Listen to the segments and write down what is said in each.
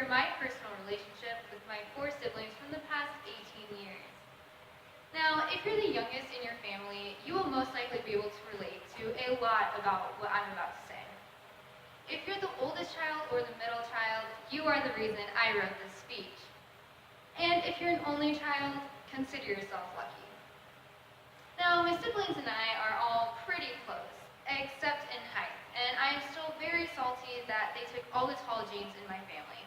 my personal relationship with my 4 siblings from the past 18 years. Now, if you're the youngest in your family, you will most likely be able to relate to a lot about what I'm about to say. If you're the oldest child or the middle child, you are the reason I wrote this speech. And if you're an only child, consider yourself lucky. Now, my siblings and I are all pretty close, except in height, and I am still very salty that they took all the tall genes in my family.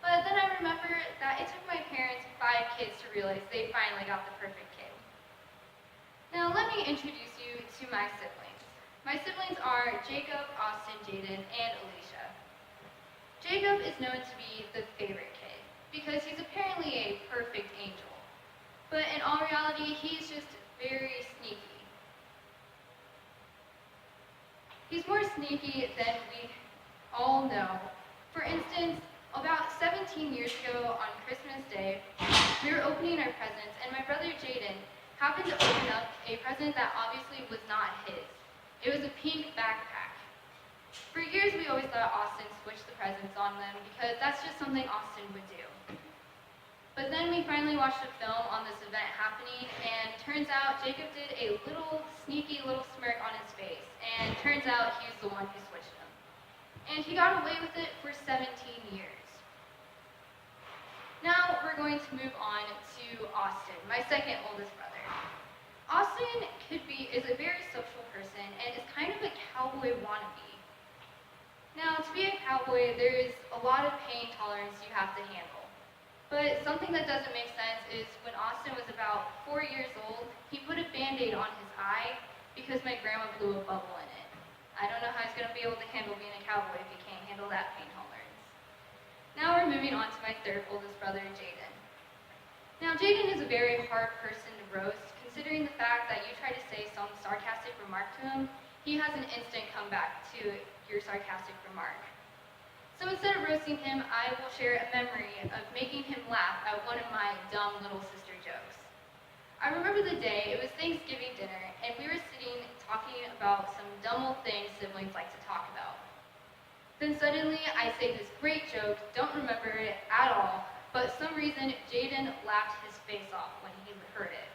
But then I remember that it took my parents 5 kids to realize they finally got the perfect kid. Now, let me introduce you to my siblings. My siblings are Jacob, Austin, Jaden, and Alicia. Jacob is known to be the favorite kid because he's apparently a perfect angel. But in all reality, he's just very sneaky. He's more sneaky than we all know. For instance, about 17 years ago on Christmas Day, we were opening our presents, and my brother Jaden happened to open up a present that obviously was not his. It was a pink backpack. For years, we always thought Austin switched the presents on them because that's just something Austin would do. But then we finally watched a film on this event happening, and turns out Jacob did a little sneaky little smirk on his face, and turns out he was the one who switched them. And he got away with it for 17 years. Now we're going to move on to Austin, my second oldest brother. Austin is a very social person and is kind of a cowboy wannabe. Now, to be a cowboy, there is a lot of pain tolerance you have to handle. But something that doesn't make sense is when Austin was about 4 years old, he put a Band-Aid on his eye because my grandma blew a bubble in it. I don't know how he's going to be able to handle being a cowboy if he can't handle that pain tolerance. Now we're moving on to my third oldest brother, Jaden. Now, Jaden is a very hard person to roast, considering the fact that you try to say some sarcastic remark to him, he has an instant comeback to your sarcastic remark. So instead of roasting him, I will share a memory of making him laugh at one of my dumb little sister jokes. I remember the day, it was Thanksgiving dinner, and we were sitting talking about some dumb old things siblings like to talk about. Then suddenly, I say this great joke, don't remember it at all, but for some reason, Jaden laughed his face off when he heard it.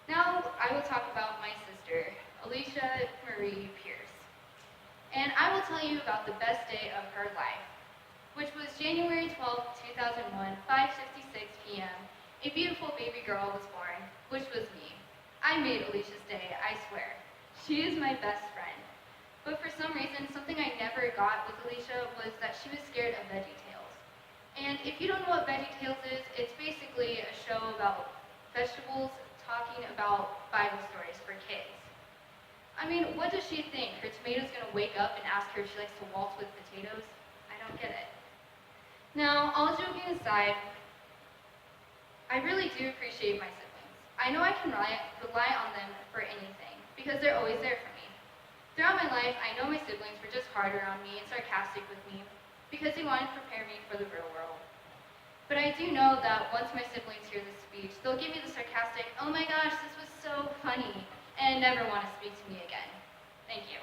Now, I will talk about my sister, Alicia Marie Pierce. And I will tell you about the best day of her life, which was January 12, 2001, 5:56 p.m. A beautiful baby girl was born, which was me. I made Alicia's day, I swear. She is my best friend. But for some reason, something I never got with Alicia was that she was scared of VeggieTales. And if you don't know what VeggieTales is, it's basically a show about vegetables talking about Bible stories for kids. I mean, what does she think? Her tomato's gonna wake up and ask her if she likes to waltz with potatoes? I don't get it. Now, all joking aside, I really do appreciate my siblings. I know I can rely on them for anything, because they're always there for me. Throughout my life, I know my siblings were just hard around me and sarcastic with me, because they wanted to prepare me for the real world. But I do know that once my siblings hear this speech, they'll give me the sarcastic, "Oh my gosh, this was so funny," and never want to speak to me again. Thank you.